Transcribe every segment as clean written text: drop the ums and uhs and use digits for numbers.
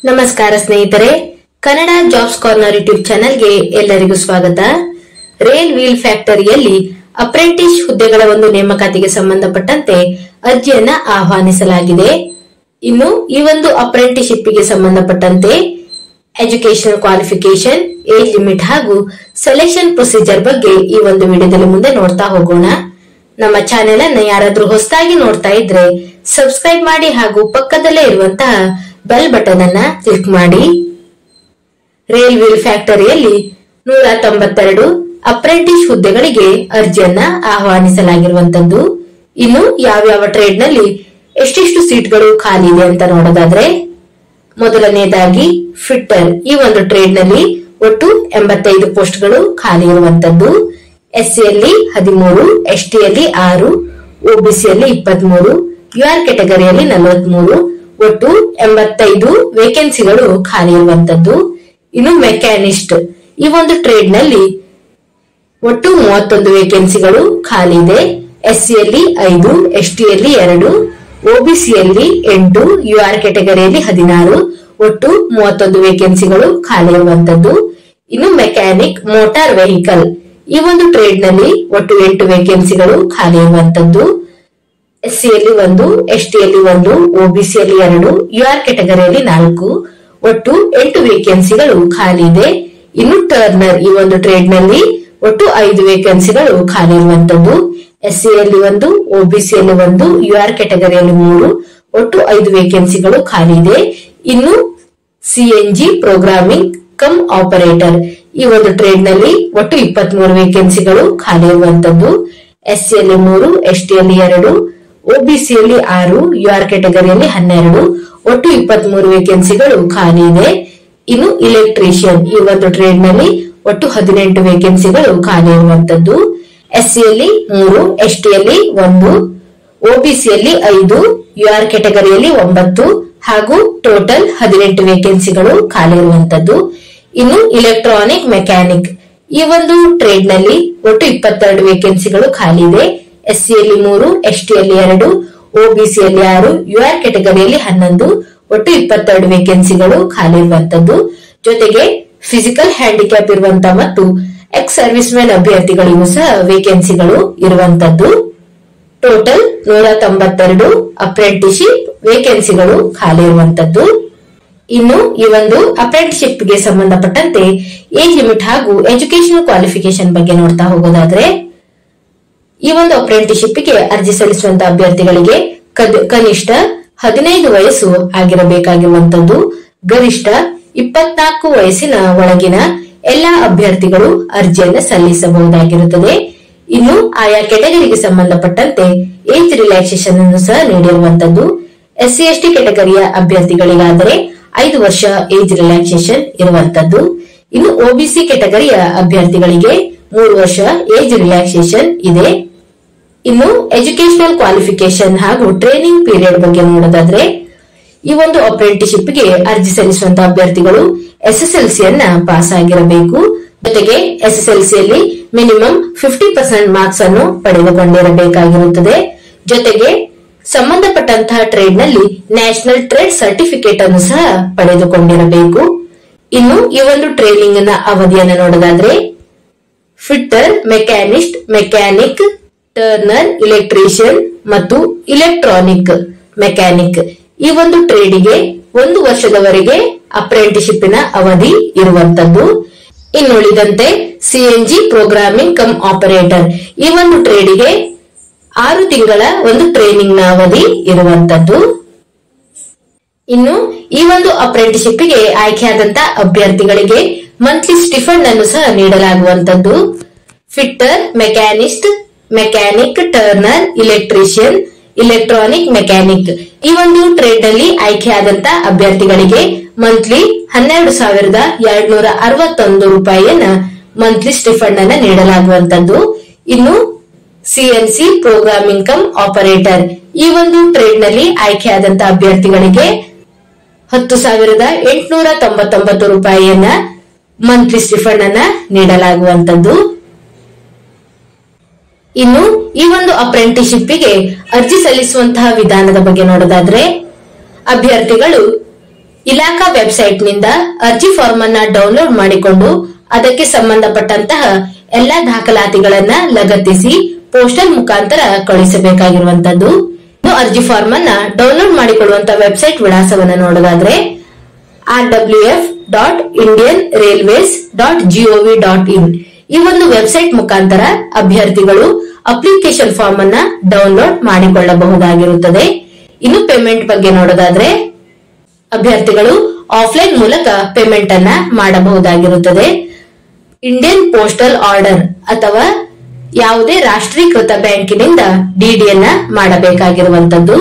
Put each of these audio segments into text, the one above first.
ನಮಸ್ಕಾರ ಸ್ನೇಹಿತರೆ, Kannada jobs corner YouTube ಚಾನೆಲ್ಗೆ ಎಲ್ಲರಿಗೂ ಸ್ವಾಗತ. ರೇಲ್ ವೀಲ್ ಫ್ಯಾಕ್ಟರಿಯಲ್ಲಿ ಅಪ್ರೆಂಟಿಸ್ ಹುದ್ದೆಗಳ ಒಂದು ನೇಮಕಾತಿಗೆ ಸಂಬಂಧಪಟ್ಟಂತೆ ಅರ್ಜಿಯನ್ನ ಆಹ್ವಾನಿಸಲಾಗಿದೆ. ಇನ್ನು ಈ ಒಂದು ಅಪ್ರೆಂಟಿಸ್ಶಿಪ್ಗೆ ಸಂಬಂಧಪಟ್ಟಂತೆ ಎಜುಕೇಶನಲ್ ಕ್ವಾಲಿಫಿಕೇಶನ್, ಏಜ್ ಲಿಮಿಟ್ ಹಾಗೂ ಸೆಲೆಕ್ಷನ್ ಪ್ರೊಸೀಜರ್ ಬಗ್ಗೆ ಈ ಒಂದು ವಿಡಿಯೋದಲ್ಲಿ ಮುಂದೆ ನೋಡ್ತಾ ಹೋಗೋಣ. ನಮ್ಮ ಚಾನೆಲ್ ಅನ್ನು ಯಾರಾದ್ರೂ ಹೊಸದಾಗಿ ನೋಡ್ತಾ ಇದ್ರೆ ಸಬ್ಸ್ಕ್ರೈಬ್ ಮಾಡಿ ಹಾಗೂ ಪಕ್ಕದಲ್ಲೇ ಇರುವಂತಹ ಬೆಲ್ ಬಟನ್ ಅನ್ನ ಕ್ಲಿಕ್ ಮಾಡಿ. ರೇಲ್ ವೀಲ್ ಫ್ಯಾಕ್ಟರಿಯಲ್ಲಿ 192 ಅಪ್ರೆಂಟಿಸ್ ಹುದ್ದೆಗಳಿಗೆ ಅರ್ಜಿಯನ್ನ ಆಹ್ವಾನಿಸಲಾಗಿರುವಂತದ್ದು. ಇನ್ನು ಯಾವ್ಯಾವ ಟ್ರೇಡ್ ನಲ್ಲಿ ಎಷ್ಟೆಷ್ಟು ಸೀಟ್ಗಳು ಖಾಲಿ ಇದೆ ಅಂತ ನೋಡೋದಾದ್ರೆ, ಮೊದಲನೇದಾಗಿ ಫಿಟ್ಟರ್. ಈ ಒಂದು ಟ್ರೇಡ್ ನಲ್ಲಿ ಒಟ್ಟು 85 ಪೋಸ್ಟ್ಗಳು ಖಾಲಿ ಇರುವಂತದ್ದು. ಎಸ್ಸಿಯಲ್ಲಿ 13, ಎಸ್ಟಿಯಲ್ಲಿ 6, ಒಬಿಸಿಯಲ್ಲಿ 23, ಯುಆರ್ ಕೆಟಗರಿಯಲ್ಲಿ 43, ಒಟ್ಟು 85 ವೇಕೆನ್ಸಿಗಳು ಖಾಲಿ ಇರುವಂತದ್ದು. ಇನ್ನು ಮೆಕ್ಯಾನಿಸ್ಟ್, ಈ ಒಂದು ಟ್ರೇಡ್ ನಲ್ಲಿ ಒಟ್ಟು 31 ವೇಕೆನ್ಸಿಗಳು ಖಾಲಿ ಇದೆ. ಎಸ್ಸಿಯಲ್ಲಿ 5, ಎಸ್ಟಿಯಲ್ಲಿ 2, ಒಬಿಸಿಯಲ್ಲಿ 8, ಯುಆರ್ ಕೆಟಗರಿಯಲ್ಲಿ 16, ಒಟ್ಟು 31 ವೇಕೆನ್ಸಿಗಳು ಖಾಲಿ ಇರುವಂತದ್ದು. ಇನ್ನು ಮೆಕ್ಯಾನಿಕ್ ಮೋಟಾರ್ ವೆಹಿಕಲ್, ಈ ಒಂದು ಟ್ರೇಡ್ ನಲ್ಲಿ ಒಟ್ಟು 8 ವೇಕೆನ್ಸಿಗಳು ಖಾಲಿ ಇರುವಂತದ್ದು. ಎಸ್ಸಿಯಲ್ಲಿ 1, ಎಸ್ಟಿಯಲ್ಲಿ 1, ಒಬಿಸಿಯಲ್ಲಿ 2, ಯುಆರ್ ಕೆಟಗರಿಯಲ್ಲಿ 4, ಒಟ್ಟು 8 ವೇಕೆನ್ಸಿಗಳು ಖಾಲಿ ಇದೆ. ಇನ್ನು ಟರ್ನರ್, ಈ ಒಂದು ಟ್ರೇಡ್ ನಲ್ಲಿ ಒಟ್ಟು 5 ವೇಕೆನ್ಸಿಗಳು ಖಾಲಿ ಇರುವಂತದ್ದು. ಎಸ್ಸಿಯಲ್ಲಿ 1, ಒಬಿಸಿಯಲ್ಲಿ 1, ಯುಆರ್ ಕೆಟಗರಿಯಲ್ಲಿ 3, ಒಟ್ಟು 5 ವೇಕೆನ್ಸಿಗಳು ಖಾಲಿ ಇದೆ. ಇನ್ನು ಸಿಎನ್ಜಿ ಪ್ರೋಗ್ರಾಮಿಂಗ್ ಕಮ್ ಆಪರೇಟರ್, ಈ ಒಂದು ಟ್ರೇಡ್ ನಲ್ಲಿ ಒಟ್ಟು 23 ವೇಕೆನ್ಸಿಗಳು ಖಾಲಿ ಇರುವಂತದ್ದು. ಎಸ್ಸಿಯಲ್ಲಿ 3, ಎಸ್ಟಿಯಲ್ಲಿ 2, ಒಬಿಸಿಯಲ್ಲಿ 6, ಯುಆರ್ ಕೆಟಗರಿಯಲ್ಲಿ 12, ಒಟ್ಟು 23 ವೇಕೆನ್ಸಿಗಳು ಖಾಲಿ ಇದೆ. ಇನ್ನು ಇಲೆಕ್ಟ್ರಿಷಿಯನ್, ಈ ಒಂದು ಟ್ರೇಡ್ ನಲ್ಲಿ ಒಟ್ಟು 18 ವೇಕೆನ್ಸಿಗಳು ಖಾಲಿ ಇರುವಂತದ್ದು. ಎಸ್ಸಿಯಲ್ಲಿ 3, ಎಸ್ಟಿಯಲ್ಲಿ 1, ಒಬಿಸಿಯಲ್ಲಿ 5, ಯುಆರ್ ಕೆಟಗರಿಯಲ್ಲಿ 9 ಹಾಗೂ ಟೋಟಲ್ 18 ವೇಕೆನ್ಸಿಗಳು ಖಾಲಿ ಇರುವಂತದ್ದು. ಇನ್ನು ಇಲೆಕ್ಟ್ರಾನಿಕ್ ಮೆಕ್ಯಾನಿಕ್, ಈ ಒಂದು ಟ್ರೇಡ್ ನಲ್ಲಿ ಒಟ್ಟು 22 ವೇಕೆನ್ಸಿಗಳು ಖಾಲಿ ಇದೆ. ಎಸ್ಸಿಯಲ್ಲಿ 3, ಎಸ್ಟಿಯಲ್ಲಿ 2, ಒಬಿಸಿಯಲ್ಲಿ 6, ಯುಆರ್ ಕೆಟಗರಿಯಲ್ಲಿ 11, ಒಟ್ಟು 22 ವೇಕೆನ್ಸಿಗಳು ಖಾಲಿ ಇರುವಂತದ್ದು. ಜೊತೆಗೆ ಫಿಸಿಕಲ್ ಹ್ಯಾಂಡಿಕ್ಯಾಪ್ ಇರುವಂತಹ ಮತ್ತು ಎಕ್ಸ್ ಸರ್ವಿಸ್ ಮ್ಯಾನ್ ಅಭ್ಯರ್ಥಿಗಳಿಗೂ ಸಹ ವೇಕೆನ್ಸಿಗಳು ಇರುವಂತದ್ದು. ಟೋಟಲ್ 192 ಅಪ್ರೆಂಟಿಸ್ಶಿಪ್ ವೇಕೆನ್ಸಿಗಳು ಖಾಲಿ ಇರುವಂತದ್ದು. ಇನ್ನು ಈ ಒಂದು ಅಪ್ರೆಂಟಿಸ್ಶಿಪ್ ಗೆ ಸಂಬಂಧಪಟ್ಟಂತೆ ಏಜ್ ಲಿಮಿಟ್ ಹಾಗೂ ಎಜುಕೇಶನಲ್ ಕ್ವಾಲಿಫಿಕೇಶನ್ ಬಗ್ಗೆ ನೋಡ್ತಾ ಹೋಗೋದಾದ್ರೆ, ಈ ಒಂದು ಅಪ್ರೆಂಟಿಸ್ಶಿಪ್ ಗೆ ಅರ್ಜಿ ಸಲ್ಲಿಸುವಂತಹ ಅಭ್ಯರ್ಥಿಗಳಿಗೆ ಕನಿಷ್ಠ 15 ವಯಸ್ಸು ಆಗಿರಬೇಕಾಗಿರುವಂತದ್ದು. ಗರಿಷ್ಠ 24 ವಯಸ್ಸಿನ ಒಳಗಿನ ಎಲ್ಲಾ ಅಭ್ಯರ್ಥಿಗಳು ಅರ್ಜಿಯನ್ನು ಸಲ್ಲಿಸಬಹುದಾಗಿರುತ್ತದೆ. ಇನ್ನು ಆಯಾ ಕೆಟಗರಿಗೆ ಸಂಬಂಧಪಟ್ಟಂತೆ ಏಜ್ ರಿಲ್ಯಾಕ್ಸೇಷನ್ ಅನ್ನು ಸಹ ನೀಡಿರುವಂತದ್ದು. ಎಸ್ಸಿ ಎಸ್ಟಿ ಕೆಟಗರಿಯ ಅಭ್ಯರ್ಥಿಗಳಿಗಾದರೆ 5 ವರ್ಷ ಏಜ್ ರಿಲ್ಯಾಕ್ಸೇಷನ್ ಇರುವಂತದ್ದು. ಇನ್ನು ಒಬಿಸಿ ಕೆಟಗರಿಯ ಅಭ್ಯರ್ಥಿಗಳಿಗೆ 3 ವರ್ಷ ಏಜ್ ರಿಲ್ಯಾಕ್ಸೇಷನ್ ಇದೆ. ಇನ್ನು ಎಜುಕೇಶನಲ್ ಕ್ವಾಲಿಫಿಕೇಶನ್ ಹಾಗೂ ಟ್ರೈನಿಂಗ್ ಪೀರಿಯಡ್ ಬಗ್ಗೆ ನೋಡೋದಾದ್ರೆ, ಈ ಒಂದು ಅಪ್ರೆಂಟಿಸ್ಶಿಪ್ ಗೆ ಅರ್ಜಿ ಸಲ್ಲಿಸುವಂತಹ ಅಭ್ಯರ್ಥಿಗಳು ಎಸ್ಎಸ್ಎಲ್ಸಿಯನ್ನ ಪಾಸ್ ಆಗಿರಬೇಕು. ಜೊತೆಗೆ ಎಸ್ಎಸ್ಎಲ್ಸಿಯಲ್ಲಿ ಮಿನಿಮಮ್ 50% ಮಾರ್ಕ್ಸ್ ಅನ್ನು ಪಡೆದುಕೊಂಡಿರಬೇಕಾಗಿರುತ್ತದೆ. ಜೊತೆಗೆ ಸಂಬಂಧಪಟ್ಟಂತಹ ಟ್ರೇಡ್ ನಲ್ಲಿ ನ್ಯಾಷನಲ್ ಟ್ರೇಡ್ ಸರ್ಟಿಫಿಕೇಟ್ ಅನ್ನು ಸಹ ಪಡೆದುಕೊಂಡಿರಬೇಕು. ಇನ್ನು ಈ ಒಂದು ಟ್ರೈನಿಂಗ್ ನ ಅವಧಿಯನ್ನು ನೋಡೋದಾದ್ರೆ, fitter, machinist, mechanic, turner, electrician ಮತ್ತು ಇಲೆಕ್ಟ್ರಾನಿಕ್ ಮೆಕ್ಯಾನಿಕ್, ಈ ಒಂದು ಟ್ರೇಡಿಗೆ 1 ವರ್ಷದವರೆಗೆ ಅಪ್ರೆಂಟಿಸ್ಶಿಪ್ನ ಅವಧಿ ಇರುವಂತದ್ದು. ಇನ್ನುಳಿದಂತೆ ಸಿಎನ್ಜಿ ಪ್ರೋಗ್ರಾಮಿಂಗ್ ಕಮ್ ಆಪರೇಟರ್, ಈ ಒಂದು ಟ್ರೇಡಿಗೆ 6 ತಿಂಗಳ ಒಂದು ಟ್ರೈನಿಂಗ್ ನ ಅವಧಿ ಇರುವಂತದ್ದು. ಇನ್ನು ಈ ಒಂದು ಅಪ್ರೆಂಟಿಸ್ಶಿಪ್ ಗೆ ಆಯ್ಕೆಯಾದಂತ ಅಭ್ಯರ್ಥಿಗಳಿಗೆ ಮಂತ್ಲಿ ಸ್ಟಿಫಂಡ್ ಅನ್ನು ಸಹ ನೀಡಲಾಗುವಂತದ್ದು. Fitter, machinist, mechanic, turner, electrician, electronic mechanic, ಈ ಒಂದು ಟ್ರೇಡ್ ನಲ್ಲಿ ಆಯ್ಕೆಯಾದಂತ ಅಭ್ಯರ್ಥಿಗಳಿಗೆ ಮಂತ್ಲಿ 12,261 ರೂಪಾಯಿಯನ್ನ ಮಂತ್ಲಿ ಸ್ಟಿಫಂಡ್ ಅನ್ನ ನೀಡಲಾಗುವಂತದ್ದು. ಇನ್ನು ಸಿಎನ್ಸಿ ಪ್ರೋಗ್ರಾಮಿಂಗ್ ಕಮ್ ಆಪರೇಟರ್, ಈ ಒಂದು ಟ್ರೇಡ್ ನಲ್ಲಿ ಆಯ್ಕೆಯಾದಂತ ಅಭ್ಯರ್ಥಿಗಳಿಗೆ 10,899 ರೂಪಾಯಿಯನ್ನ ಮಂತ್ಲಿ ಸ್ಟಿಫಂಡ್ ಅನ್ನ ನೀಡಲಾಗುವಂತದ್ದು. ಇನ್ನು ಈ ಒಂದು ಅಪ್ರೆಂಟಿಸ್ಶಿಪ್ ಗೆ ಅರ್ಜಿ ಸಲ್ಲಿಸುವಂತಹ ವಿಧಾನದ ಬಗ್ಗೆ ನೋಡೋದಾದ್ರೆ, ಅಭ್ಯರ್ಥಿಗಳು ಇಲಾಖಾ ವೆಬ್ಸೈಟ್ ನಿಂದ ಅರ್ಜಿ ಫಾರ್ಮ್ ಅನ್ನ ಡೌನ್ಲೋಡ್ ಮಾಡಿಕೊಂಡು ಅದಕ್ಕೆ ಸಂಬಂಧಪಟ್ಟಂತಹ ಎಲ್ಲಾ ದಾಖಲಾತಿಗಳನ್ನ ಲಗತ್ತಿಸಿ ಪೋಸ್ಟಲ್ ಮುಖಾಂತರ ಕಳುಹಿಸಬೇಕಾಗಿರುವಂತದ್ದು. ಅರ್ಜಿ ಫಾರ್ಮ್ ಅನ್ನ ಡೌನ್ಲೋಡ್ ಮಾಡಿಕೊಳ್ಳುವಂತಹ ವೆಬ್ಸೈಟ್ ವಿಳಾಸವನ್ನು ನೋಡೋದಾದ್ರೆ rwf.indianrailways.gov.in ಈ ಒಂದು ವೆಬ್ಸೈಟ್ ಮುಖಾಂತರ ಅಭ್ಯರ್ಥಿಗಳು ಅಪ್ಲಿಕೇಶನ್ ಫಾರ್ಮ್ ಅನ್ನ ಡೌನ್ಲೋಡ್ ಮಾಡಿಕೊಳ್ಳಬಹುದಾಗಿರುತ್ತದೆ. ಇನ್ನು ಪೇಮೆಂಟ್ ಬಗ್ಗೆ ನೋಡೋದಾದ್ರೆ ಅಭ್ಯರ್ಥಿಗಳು ಆಫ್ಲೈನ್ ಮೂಲಕ ಪೇಮೆಂಟ್ ಅನ್ನ ಮಾಡಬಹುದಾಗಿರುತ್ತದೆ. ಇಂಡಿಯನ್ ಪೋಸ್ಟಲ್ ಆರ್ಡರ್ ಅಥವಾ ಯಾವುದೇ ರಾಷ್ಟ್ರೀಕೃತ ಬ್ಯಾಂಕಿನಿಂದ ಡಿಡಿಯನ್ನ ಮಾಡಬೇಕಾಗಿರುವಂತದ್ದು.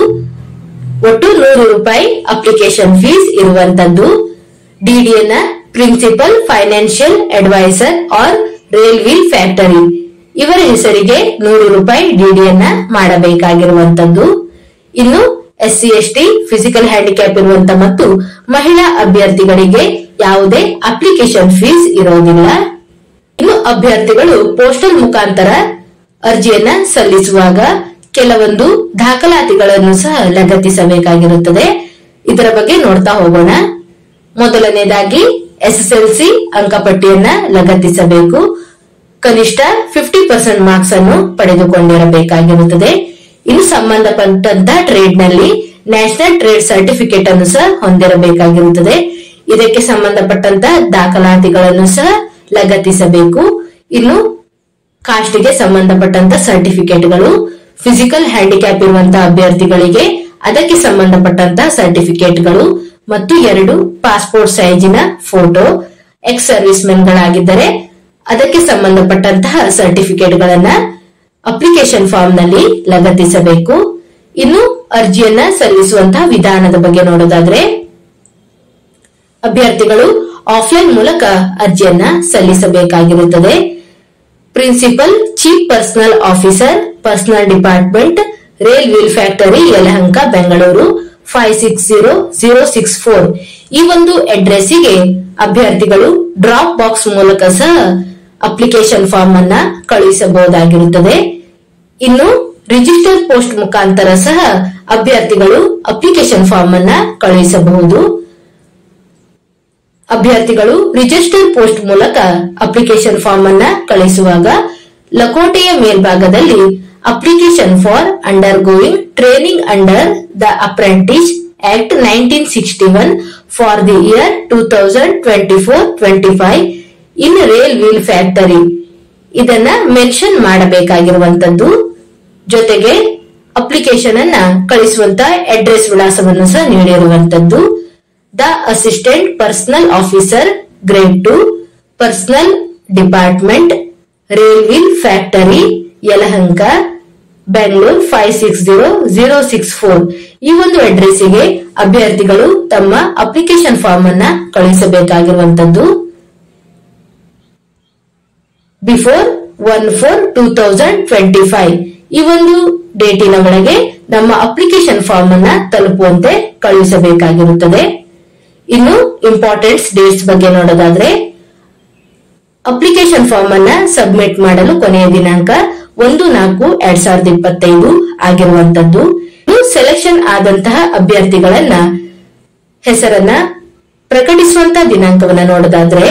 ಒಟ್ಟು 100 ರೂಪಾಯಿ ಅಪ್ಲಿಕೇಶನ್ ಫೀಸ್ ಇರುವಂತದ್ದು. ಡಿಡಿಯನ್ನ principal financial adviser R rail wheel factory ಇವರ ಹೆಸರಿಗೆ 100 ರೂಪಾಯಿ ಡಿಡಿಯನ್ನ ಮಾಡಬೇಕಾಗಿರುವಂತದ್ದು. ಇನ್ನು SC ST ಫಿಸಿಕಲ್ ಹ್ಯಾಂಡಿಕ್ಯಾಪ್ ಇರುವಂತ ಮತ್ತು ಮಹಿಳಾ ಅಭ್ಯರ್ಥಿಗಳಿಗೆ ಯಾವುದೇ ಅಪ್ಲಿಕೇಶನ್ ಫೀಸ್ ಇರೋದಿಲ್ಲ. ಇನ್ನು ಅಭ್ಯರ್ಥಿಗಳು ಪೋಸ್ಟಲ್ ಮುಖಾಂತರ ಅರ್ಜಿಯನ್ನ ಸಲ್ಲಿಸುವಾಗ ಕೆಲವೊಂದು ದಾಖಲಾತಿಗಳನ್ನು ಸಹ ಲಗತ್ತಿಸಬೇಕಾಗಿರುತ್ತದೆ. ಇದರ ಬಗ್ಗೆ ನೋಡ್ತಾ ಹೋಗೋಣ. ಮೊದಲನೇದಾಗಿ SSLC ಅಂಕಪಟ್ಟಿಯನ್ನ ಲಗತ್ತಿಸಬೇಕು. ಕನಿಷ್ಠ 50% ಮಾರ್ಕ್ಸ್ ಅನ್ನು ಪಡೆದುಕೊಂಡಿರಬೇಕಾಗಿರುತ್ತದೆ. ಇನ್ನು ಸಂಬಂಧಪಟ್ಟಂತ ಟ್ರೇಡ್ ನಲ್ಲಿ ನ್ಯಾಷನಲ್ ಟ್ರೇಡ್ ಸರ್ಟಿಫಿಕೇಟ್ ಅನ್ನು ಸಹ ಹೊಂದಿರಬೇಕಾಗಿರುತ್ತದೆ. ಇದಕ್ಕೆ ಸಂಬಂಧಪಟ್ಟಂತ ದಾಖಲಾತಿಗಳನ್ನು ಸಹ ಲಗತ್ತಿಸಬೇಕು. ಇನ್ನು ಕಾಸ್ಟ್ಗೆ ಸಂಬಂಧಪಟ್ಟಂತ ಸರ್ಟಿಫಿಕೇಟ್ಗಳು, ಫಿಸಿಕಲ್ ಹ್ಯಾಂಡಿಕ್ಯಾಪ್ ಇರುವಂತಹ ಅಭ್ಯರ್ಥಿಗಳಿಗೆ ಅದಕ್ಕೆ ಸಂಬಂಧಪಟ್ಟಂತ ಸರ್ಟಿಫಿಕೇಟ್ಗಳು ಮತ್ತು 2 ಪಾಸ್ಪೋರ್ಟ್ ಸೈಜಿನ ಫೋಟೋ, ಎಕ್ಸ್ ಸರ್ವಿಸ್ ಮೆನ್ ಗಳಾಗಿದ್ದರೆ ಅದಕ್ಕೆ ಸಂಬಂಧಪಟ್ಟಂತಹ ಸರ್ಟಿಫಿಕೇಟ್ಗಳನ್ನ ಅಪ್ಲಿಕೇಶನ್ ಫಾರ್ಮ್ ನಲ್ಲಿ ಲಗತ್ತಿಸಬೇಕು. ಇನ್ನು ಅರ್ಜಿಯನ್ನ ಸಲ್ಲಿಸುವಂತಹ ವಿಧಾನದ ಬಗ್ಗೆ ನೋಡೋದಾದ್ರೆ ಅಭ್ಯರ್ಥಿಗಳು ಆಫ್ಲೈನ್ ಮೂಲಕ ಅರ್ಜಿಯನ್ನ ಸಲ್ಲಿಸಬೇಕಾಗಿರುತ್ತದೆ. Principal chief personnel officer, personnel department, rail wheel factory, Yelahanka, Bengaluru 560064 ಈ ಒಂದು ಅಡ್ರೆಸ್ಸಿಗೆ ಅಭ್ಯರ್ಥಿಗಳು ಡ್ರಾಪ್ ಬಾಕ್ಸ್ ಮೂಲಕ ಸಹ ಅಪ್ಲಿಕೇಶನ್ ಫಾರ್ಮ್ ಅನ್ನ ಕಳುಹಿಸಬಹುದಾಗಿರುತ್ತದೆ. ಇನ್ನು ರಿಜಿಸ್ಟರ್ ಪೋಸ್ಟ್ ಮುಖಾಂತರ ಸಹ ಅಭ್ಯರ್ಥಿಗಳು ಅಪ್ಲಿಕೇಶನ್ ಫಾರ್ಮ್ ಅನ್ನ ಕಳುಹಿಸಬಹುದು. ಅಭ್ಯರ್ಥಿಗಳು ರಿಜಿಸ್ಟರ್ ಪೋಸ್ಟ್ ಮೂಲಕ ಅಪ್ಲಿಕೇಶನ್ ಫಾರ್ಮ್ ಅನ್ನ ಕಳುಹಿಸುವಾಗ ಲಕೋಟೆಯ ಮೇಲ್ಭಾಗದಲ್ಲಿ application for undergoing training under the apprentice act 1961 for the year 2024-25 in rail wheel factory ಇದನ್ನ ಮೆನ್ಷನ್ ಮಾಡಬೇಕಾಗಿರುವಂತದ್ದು. ಜೊತೆಗೆ ಅಪ್ಲಿಕೇಶನ್ ಅನ್ನ ಕಳಿಸುವಂತ ಅಡ್ರೆಸ್ ವಿಳಾಸವನ್ನು ಸಹ ನೀಡಿರುವಂತದ್ದು. The assistant personnel officer grade 2 personnel department rail wheel factory Yelahanka Bengaluru 560064 ಈ ಒಂದು ಅಡ್ರೆಸ್ಸಿಗೆ ಅಭ್ಯರ್ಥಿಗಳು ತಮ್ಮ ಅಪ್ಲಿಕೇಶನ್ ಫಾರ್ಮ್ ಅನ್ನ ಕಳುಹಿಸಬೇಕಾಗಿರುವಂತದ್ದು. ಬಿಫೋರ್ 1/4/2025 ಈ ಒಂದು ಡೇಟಿನ ಒಳಗೆ ನಮ್ಮ ಅಪ್ಲಿಕೇಶನ್ ಫಾರ್ಮ್ ಅನ್ನ ತಲುಪುವಂತೆ ಕಳುಹಿಸಬೇಕಾಗಿರುತ್ತದೆ. ಇನ್ನು ಇಂಪಾರ್ಟೆಂಟ್ ಡೇಟ್ಸ್ ಬಗ್ಗೆ ನೋಡೋದಾದ್ರೆ ಅಪ್ಲಿಕೇಶನ್ ಫಾರ್ಮ್ ಅನ್ನ ಸಬ್ಮಿಟ್ ಮಾಡಲು ಕೊನೆಯ ದಿನಾಂಕ 1/4/2025 ಆಗಿರುವಂತದ್ದು. ಸೆಲೆಕ್ಷನ್ ಆದಂತಹ ಅಭ್ಯರ್ಥಿಗಳನ್ನ ಹೆಸರನ್ನ ಪ್ರಕಟಿಸುವಂತಹ ದಿನಾಂಕವನ್ನ ನೋಡೋದಾದ್ರೆ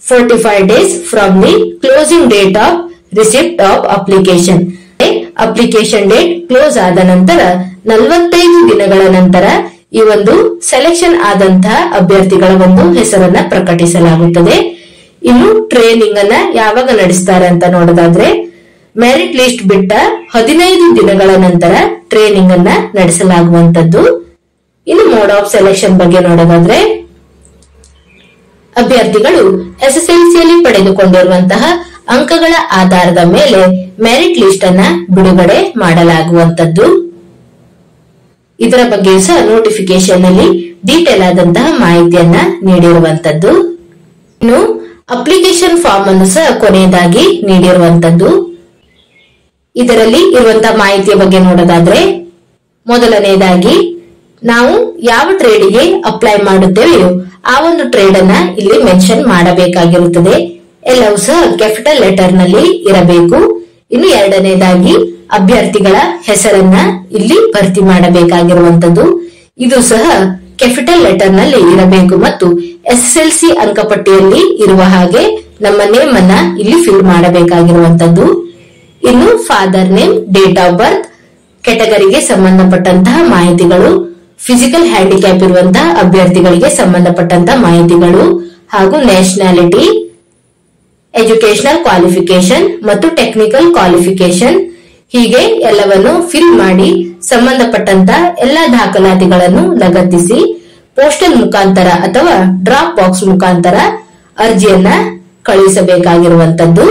45 days from the closing date of receipt of application. Application date close ಆದ ನಂತರ 45 ದಿನಗಳ ನಂತರ ಈ ಒಂದು ಸೆಲೆಕ್ಷನ್ ಆದಂತಹ ಅಭ್ಯರ್ಥಿಗಳ ಒಂದು ಹೆಸರನ್ನ ಪ್ರಕಟಿಸಲಾಗುತ್ತದೆ. ಇನ್ನು ಟ್ರೈನಿಂಗ್ ಅನ್ನ ಯಾವಾಗ ನಡೆಸ್ತಾರೆ ಅಂತ ನೋಡೋದಾದ್ರೆ ಮೆರಿಟ್ ಲಿಸ್ಟ್ ಬಿಟ್ಟ 15 ದಿನಗಳ ನಂತರ ಟ್ರೈನಿಂಗ್ ಅನ್ನ ನಡೆಸಲಾಗುವಂತದ್ದು. ಇನ್ನು ಮೋಡ್ ಆಫ್ ಸೆಲೆಕ್ಷನ್ ಬಗ್ಗೆ ನೋಡೋದಾದ್ರೆ ಅಭ್ಯರ್ಥಿಗಳು SSLCಯಲ್ಲಿ ಪಡೆದುಕೊಂಡಿರುವಂತಹ ಅಂಕಗಳ ಆಧಾರದ ಮೇಲೆ ಮೆರಿಟ್ ಲಿಸ್ಟ್ ಅನ್ನ ಬಿಡುಗಡೆ ಮಾಡಲಾಗುವಂತದ್ದು. ಇದರ ಬಗ್ಗೆ ಸಹ ನೋಟಿಫಿಕೇಶನ್ ಅಲ್ಲಿ ಡೀಟೇಲ್ ಆದಂತಹ ಮಾಹಿತಿಯನ್ನ ನೀಡಿರುವಂತದ್ದು. ಇನ್ನು ಅಪ್ಲಿಕೇಶನ್ ಫಾರ್ಮ್ ಅನ್ನು ಸಹ ಕೊನೆಯದಾಗಿ ನೀಡಿರುವಂತದ್ದು. ಇದರಲ್ಲಿ ಇರುವಂತಹ ಮಾಹಿತಿಯ ಬಗ್ಗೆ ನೋಡೋದಾದ್ರೆ ಮೊದಲನೆಯದಾಗಿ ನಾವು ಯಾವ ಟ್ರೇಡಿಗೆ ಅಪ್ಲೈ ಮಾಡುತ್ತೇವೆಯೋ ಆ ಒಂದು ಟ್ರೇಡ್ ಅನ್ನ ಇಲ್ಲಿ ಮೆನ್ಷನ್ ಮಾಡಬೇಕಾಗಿರುತ್ತದೆ. ಎಲ್ಲವೂ ಸಹ ಕ್ಯಾಪಿಟಲ್ ಲೆಟರ್ ನಲ್ಲಿ ಇರಬೇಕು. ಇನ್ನು ಎರಡನೇದಾಗಿ ಅಭ್ಯರ್ಥಿಗಳ ಹೆಸರನ್ನ ಇಲ್ಲಿ ಭರ್ತಿ ಮಾಡಬೇಕಾಗಿರುವಂತದ್ದು. ಇದು ಸಹ ಕ್ಯಾಪಿಟಲ್ ಲೆಟರ್ ನಲ್ಲಿ ಇರಬೇಕು ಮತ್ತು SSLC ಅಂಕಪಟ್ಟಿಯಲ್ಲಿ ಇರುವ ಹಾಗೆ ನಮ್ಮ ನೇಮ್ ಅನ್ನ ಇಲ್ಲಿ ಫಿಲ್ ಮಾಡಬೇಕಾಗಿರುವಂತದ್ದು. ಇನ್ನು father name, date of birth, ಕೆಟಗರಿಗೆ ಸಂಬಂಧಪಟ್ಟಂತಹ ಮಾಹಿತಿಗಳು, ಫಿಸಿಕಲ್ ಹ್ಯಾಂಡಿಕ್ಯಾಪ್ ಇರುವಂತಹ ಅಭ್ಯರ್ಥಿಗಳಿಗೆ ಸಂಬಂಧಪಟ್ಟಂತಹ ಮಾಹಿತಿಗಳು ಹಾಗೂ ನ್ಯಾಷನಾಲಿಟಿ, ಎಜುಕೇಶನಲ್ ಕ್ವಾಲಿಫಿಕೇಶನ್ ಮತ್ತು ಟೆಕ್ನಿಕಲ್ ಕ್ವಾಲಿಫಿಕೇಶನ್ ಹೀಗೆ ಎಲ್ಲವನ್ನು ಫಿಲ್ ಮಾಡಿ ಸಂಬಂಧಪಟ್ಟಂತ ಎಲ್ಲ ದಾಖಲಾತಿಗಳನ್ನು ಲಗತ್ತಿಸಿ ಪೋಸ್ಟಲ್ ಮುಖಾಂತರ ಅಥವಾ ಡ್ರಾಪ್ ಬಾಕ್ಸ್ ಮುಖಾಂತರ ಅರ್ಜಿಯನ್ನ ಕಳುಹಿಸಬೇಕಾಗಿರುವಂತದ್ದು.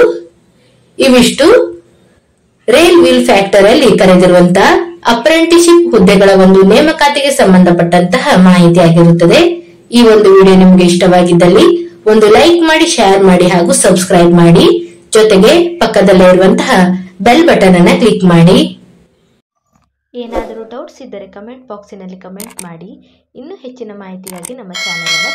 ಇವಿಷ್ಟು ರೇಲ್ ವೀಲ್ ಫ್ಯಾಕ್ಟರಿ ಅಲ್ಲಿ ಕರೆದಿರುವಂತಹ ಅಪ್ರೆಂಟಿಸ್ಶಿಪ್ ಹುದ್ದೆಗಳ ಒಂದು ನೇಮಕಾತಿಗೆ ಸಂಬಂಧಪಟ್ಟಂತಹ ಮಾಹಿತಿ ಆಗಿರುತ್ತದೆ. ಈ ಒಂದು ವಿಡಿಯೋ ನಿಮಗೆ ಇಷ್ಟವಾಗಿದ್ದಲ್ಲಿ ಒಂದು ಲೈಕ್ ಮಾಡಿ, ಶೇರ್ ಮಾಡಿ ಹಾಗೂ ಸಬ್ಸ್ಕ್ರೈಬ್ ಮಾಡಿ. ಜೊತೆಗೆ ಪಕ್ಕದಲ್ಲೇ ಇರುವಂತಹ ಬೆಲ್ ಬಟನ್ ಅನ್ನ ಕ್ಲಿಕ್ ಮಾಡಿ. ಏನಾದರೂ ಡೌಟ್ಸ್ ಇದ್ದರೆ ಕಮೆಂಟ್ ಬಾಕ್ಸಿನಲ್ಲಿ ಕಮೆಂಟ್ ಮಾಡಿ. ಇನ್ನೂ ಹೆಚ್ಚಿನ ಮಾಹಿತಿಗಾಗಿ ನಮ್ಮ ಚಾನೆಲ್ ಅನ್ನು